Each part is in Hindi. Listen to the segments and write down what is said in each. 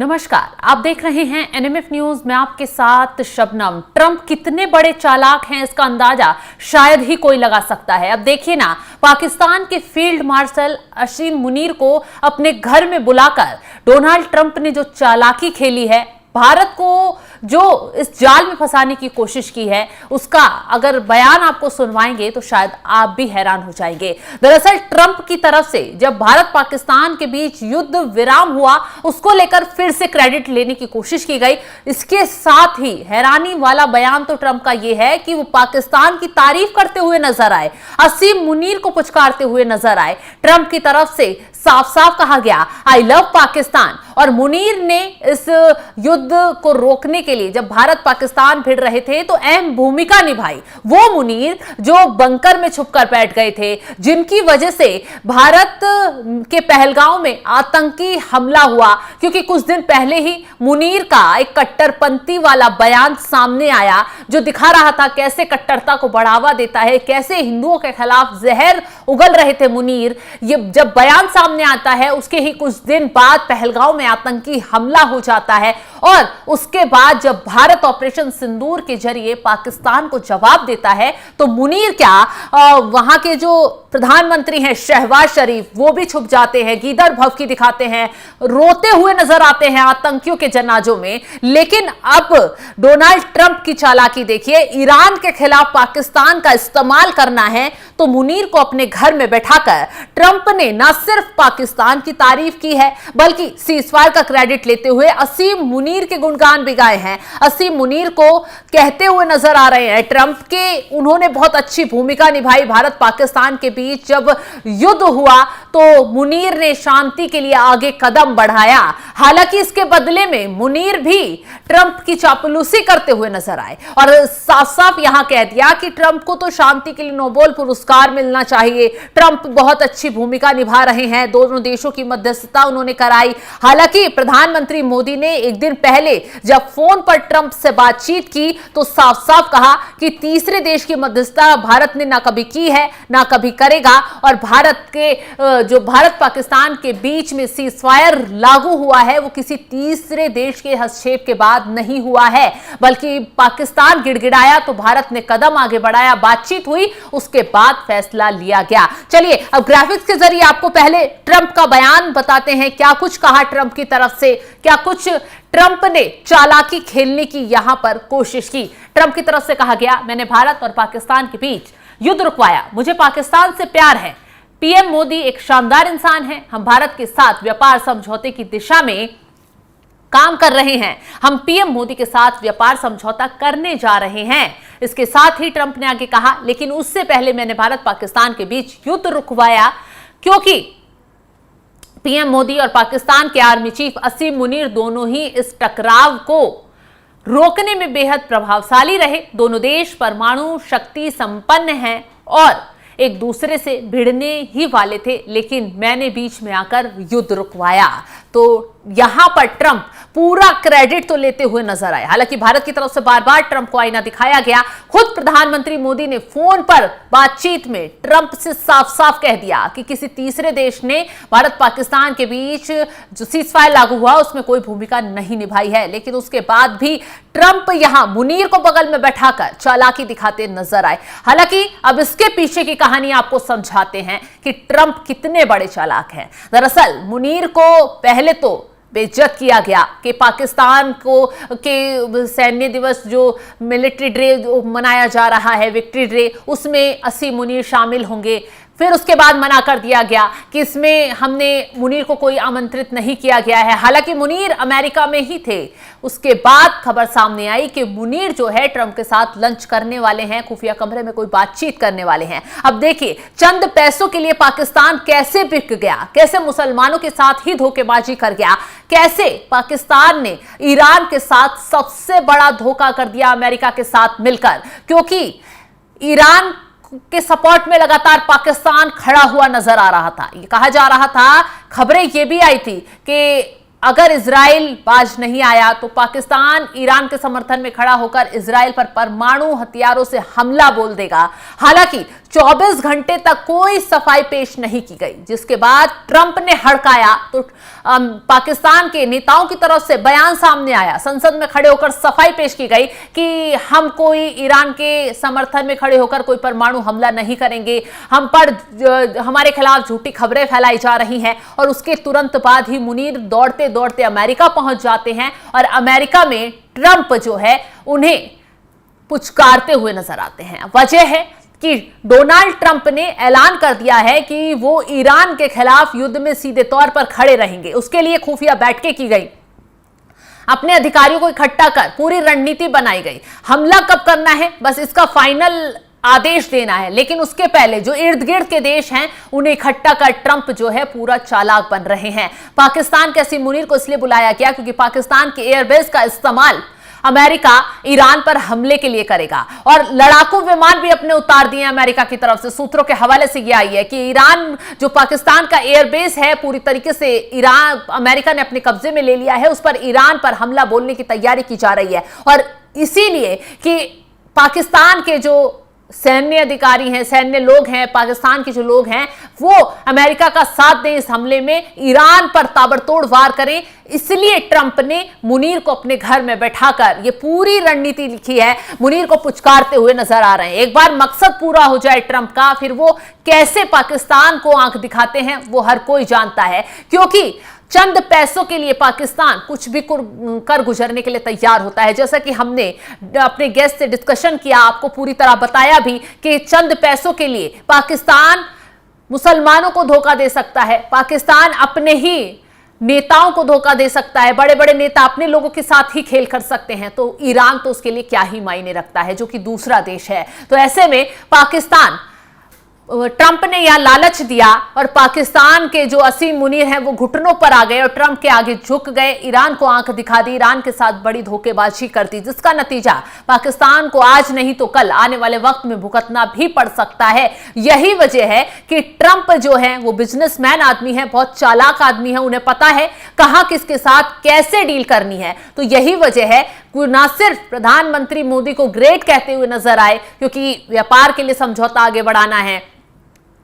नमस्कार, आप देख रहे हैं एनएमएफ न्यूज में आपके साथ शबनम। ट्रंप कितने बड़े चालाक हैं इसका अंदाजा शायद ही कोई लगा सकता है। अब देखिए ना, पाकिस्तान के फील्ड मार्शल असीम मुनीर को अपने घर में बुलाकर डोनाल्ड ट्रंप ने जो चालाकी खेली है, भारत को जो इस जाल में फंसाने की कोशिश की है, उसका अगर बयान आपको सुनवाएंगे तो शायद आप भी हैरान हो जाएंगे। दरअसल ट्रंप की तरफ से जब भारत पाकिस्तान के बीच युद्ध विराम हुआ, उसको लेकर फिर से क्रेडिट लेने की कोशिश की गई। इसके साथ ही हैरानी वाला बयान तो ट्रंप का यह है कि वो पाकिस्तान की तारीफ करते हुए नजर आए, असीम मुनीर को पुचकारते हुए नजर आए। ट्रंप की तरफ से साफ साफ कहा गया, आई लव पाकिस्तान। और मुनीर ने इस युद्ध को रोकने के लिए जब भारत पाकिस्तान भिड़ रहे थे तो अहम भूमिका निभाई। वो मुनीर जो बंकर में छुपकर बैठ गए थे, जिनकी वजह से भारत के पहलगांव में आतंकी हमला हुआ, क्योंकि कुछ दिन पहले ही मुनीर का एक कट्टरपंथी वाला बयान सामने आया जो दिखा रहा था कैसे कट्टरता को बढ़ावा देता है, कैसे हिंदुओं के खिलाफ जहर उगल रहे थे मुनीर। ये जब बयान सामने आता है, उसके ही कुछ दिन बाद पहलगांव में आतंकी हमला हो जाता है और उसके बाद जब भारत ऑपरेशन सिंदूर के जरिए पाकिस्तान को जवाब देता है तो मुनीर क्या, वहां के जो प्रधानमंत्री हैं शहबाज शरीफ, वो भी छुप जाते हैं, गीदड़ भभकी दिखाते हैं, रोते हुए नजर आते हैं आतंकियों के जनाजों में। लेकिन अब डोनाल्ड ट्रंप की चालाकी देखिए, ईरान के खिलाफ पाकिस्तान का इस्तेमाल करना है तो मुनीर को अपने घर में बैठाकर ट्रंप ने न सिर्फ पाकिस्तान की तारीफ की है बल्कि सीजफायर का क्रेडिट लेते हुए असीम मुनीर के गुणगान भी गाए हैं। असीम मुनीर को कहते हुए नजर आ रहे हैं ट्रंप के उन्होंने बहुत अच्छी भूमिका निभाई भारत पाकिस्तान के बीच जब युद्ध हुआ तो मुनीर ने शांति के लिए आगे कदम बढ़ाया। हालांकि इसके बदले में मुनीर भी ट्रंप की चापलूसी करते हुए नजर आए और साफ साफ यहां कह दिया कि ट्रंप को तो शांति के लिए नोबेल पुरस्कार मिलना चाहिए। ट्रंप बहुत अच्छी भूमिका निभा रहे हैं, दोनों देशों की मध्यस्थता उन्होंने कराई। हालांकि प्रधानमंत्री मोदी ने एक दिन पहले जब फोन पर ट्रंप से बातचीत की तो साफ साफ कहा कि तीसरे देश की मध्यस्थता भारत ने ना कभी की है ना कभी करेगा और भारत के जो भारत पाकिस्तान के बीच में सीजफायर लागू हुआ है वो किसी तीसरे देश के हस्तक्षेप के बाद नहीं हुआ है, बल्कि पाकिस्तान गिड़गिड़ाया तो भारत ने कदम आगे बढ़ाया, बातचीत हुई, उसके बाद फैसला लिया गया। चलिए अब ग्राफिक्स के जरिए आपको पहले ट्रंप का बयान बताते हैं, क्या कुछ कहा ट्रंप की तरफ से, क्या कुछ ट्रंप ने चालाकी खेलने की यहां पर कोशिश की। ट्रंप की तरफ से कहा गया, मैंने भारत और पाकिस्तान के बीच युद्ध रुकवाया, मुझे पाकिस्तान से प्यार है। पीएम मोदी एक शानदार इंसान है, हम भारत के साथ व्यापार समझौते की दिशा में काम कर रहे हैं, हम पीएम मोदी के साथ व्यापार समझौता करने जा रहे हैं। इसके साथ ही ट्रंप ने आगे कहा, लेकिन उससे पहले मैंने भारत पाकिस्तान के बीच युद्ध रुकवाया क्योंकि पीएम मोदी और पाकिस्तान के आर्मी चीफ असीम मुनीर दोनों ही इस टकराव को रोकने में बेहद प्रभावशाली रहे। दोनों देश परमाणु शक्ति संपन्न हैं और एक दूसरे से भिड़ने ही वाले थे, लेकिन मैंने बीच में आकर युद्ध रुकवाया। तो यहां पर ट्रंप पूरा क्रेडिट तो लेते हुए नजर आए। हालांकि भारत की तरफ से बार बार ट्रंप को आईना दिखाया गया। खुद प्रधानमंत्री मोदी ने फोन पर बातचीत में ट्रंप से साफ साफ कह दिया कि किसी तीसरे देश ने भारत पाकिस्तान के बीच जो सीजफायर लागू हुआ उसमें कोई भूमिका नहीं निभाई है। लेकिन उसके बाद भी ट्रंप यहां मुनीर को बगल में बैठाकर चालाकी दिखाते नजर आए। हालांकि अब इसके पीछे की कहानी आपको समझाते हैं कि ट्रंप कितने बड़े चालाक हैं। दरअसल मुनीर को पहले तो बेइज्जत किया गया कि पाकिस्तान को के सैन्य दिवस जो मिलिट्री डे जो मनाया जा रहा है, विक्ट्री डे, उसमें असीम मुनीर शामिल होंगे। फिर उसके बाद मना कर दिया गया कि इसमें हमने मुनीर को कोई आमंत्रित नहीं किया गया है, हालांकि मुनीर अमेरिका में ही थे। उसके बाद खबर सामने आई कि मुनीर जो है ट्रंप के साथ लंच करने वाले हैं, खुफिया कमरे में कोई बातचीत करने वाले हैं। अब देखिए चंद पैसों के लिए पाकिस्तान कैसे बिक गया, कैसे मुसलमानों के साथ ही धोखेबाजी कर गया, कैसे पाकिस्तान ने ईरान के साथ सबसे बड़ा धोखा कर दिया अमेरिका के साथ मिलकर, क्योंकि ईरान के सपोर्ट में लगातार पाकिस्तान खड़ा हुआ नजर आ रहा था। ये कहा जा रहा था, खबरें ये भी आई थी कि अगर इजराइल बाज नहीं आया तो पाकिस्तान ईरान के समर्थन में खड़ा होकर इजराइल पर परमाणु हथियारों से हमला बोल देगा। हालांकि 24 घंटे तक कोई सफाई पेश नहीं की गई, जिसके बाद ट्रंप ने हड़काया तो पाकिस्तान के नेताओं की तरफ से बयान सामने आया, संसद में खड़े होकर सफाई पेश की गई कि हम कोई ईरान के समर्थन में खड़े होकर कोई परमाणु हमला नहीं करेंगे, हम पर हमारे खिलाफ झूठी खबरें फैलाई जा रही हैं। और उसके तुरंत बाद ही मुनीर दौड़ते दौड़ते अमेरिका पहुंच जाते हैं और अमेरिका में ट्रंप जो है उन्हें पुचकारते हुए नजर आते हैं। वजह है कि डोनाल्ड ट्रंप ने ऐलान कर दिया है कि वो ईरान के खिलाफ युद्ध में सीधे तौर पर खड़े रहेंगे। उसके लिए खुफिया बैठकें की गई, अपने अधिकारियों को इकट्ठा कर पूरी रणनीति बनाई गई। हमला कब करना है बस इसका फाइनल आदेश देना है, लेकिन उसके पहले जो इर्द गिर्द के देश हैं उन्हें इकट्ठा कर ट्रंप जो है पूरा चालाक बन रहे हैं। पाकिस्तान के असीम मुनीर को इसलिए बुलाया गया क्योंकि पाकिस्तान के एयरबेस का इस्तेमाल अमेरिका ईरान पर हमले के लिए करेगा और लड़ाकू विमान भी अपने उतार दिए अमेरिका की तरफ से। सूत्रों के हवाले से यह आई है कि ईरान जो पाकिस्तान का एयरबेस है पूरी तरीके से ईरान अमेरिका ने अपने कब्जे में ले लिया है, उस पर ईरान पर हमला बोलने की तैयारी की जा रही है। और इसीलिए कि पाकिस्तान के जो सैन्य अधिकारी हैं, सैन्य लोग हैं, पाकिस्तान के जो लोग हैं वो अमेरिका का साथ दें, इस हमले में ईरान पर ताबड़तोड़ वार करें, इसलिए ट्रंप ने मुनीर को अपने घर में बैठाकर ये पूरी रणनीति लिखी है। मुनीर को पुचकारते हुए नजर आ रहे हैं। एक बार मकसद पूरा हो जाए ट्रंप का, फिर वो कैसे पाकिस्तान को आंख दिखाते हैं वो हर कोई जानता है, क्योंकि चंद पैसों के लिए पाकिस्तान कुछ भी कर गुजरने के लिए तैयार होता है। जैसा कि हमने अपने गेस्ट से डिस्कशन किया, आपको पूरी तरह बताया भी कि चंद पैसों के लिए पाकिस्तान मुसलमानों को धोखा दे सकता है, पाकिस्तान अपने ही नेताओं को धोखा दे सकता है, बड़े बड़े नेता अपने लोगों के साथ ही खेल कर सकते हैं, तो ईरान तो उसके लिए क्या ही मायने रखता है जो कि दूसरा देश है। तो ऐसे में पाकिस्तान ट्रंप ने यह लालच दिया और पाकिस्तान के जो असीम मुनीर हैं वो घुटनों पर आ गए और ट्रंप के आगे झुक गए, ईरान को आंख दिखा दी, ईरान के साथ बड़ी धोखेबाजी कर दी, जिसका नतीजा पाकिस्तान को आज नहीं तो कल आने वाले वक्त में भुगतना भी पड़ सकता है। यही वजह है कि ट्रंप जो है वो बिजनेसमैन आदमी है, बहुत चालाक आदमी है, उन्हें पता है कहां किसके साथ कैसे डील करनी है। तो यही वजह है ना सिर्फ प्रधानमंत्री मोदी को ग्रेट कहते हुए नजर आए क्योंकि व्यापार के लिए समझौता आगे बढ़ाना है,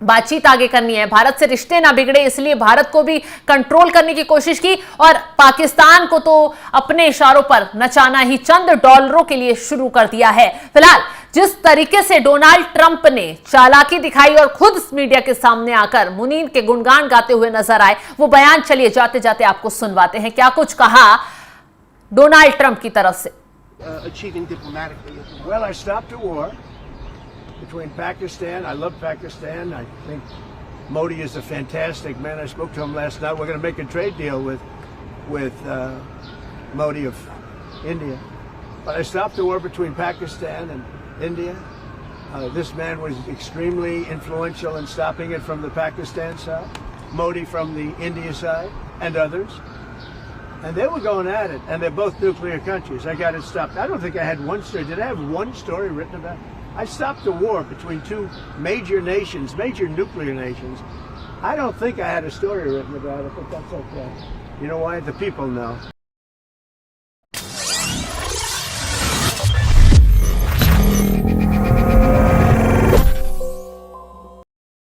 बातचीत आगे करनी है, भारत से रिश्ते ना बिगड़े, इसलिए भारत को भी कंट्रोल करने की कोशिश की और पाकिस्तान को तो अपने इशारों पर नचाना ही चंद डॉलरों के लिए शुरू कर दिया है। फिलहाल जिस तरीके से डोनाल्ड ट्रंप ने चालाकी दिखाई और खुद मीडिया के सामने आकर मुनीर के गुणगान गाते हुए नजर आए, वो बयान चलिए जाते जाते आपको सुनवाते हैं क्या कुछ कहा डोनाल्ड ट्रंप की तरफ से। Between Pakistan, I love Pakistan. I think Modi is a fantastic man. I spoke to him last night. We're going to make a trade deal with Modi of India. But I stopped the war between Pakistan and India. This man was extremely influential in stopping it from the Pakistan side, Modi from the India side, and others. And they were going at it, and they're both nuclear countries. I got it stopped. I don't think I had one story. Did I have one story written about it? I stopped the war between two major nations, major nuclear nations. I don't think I had a story written about it, but that's okay. You know why? The people know.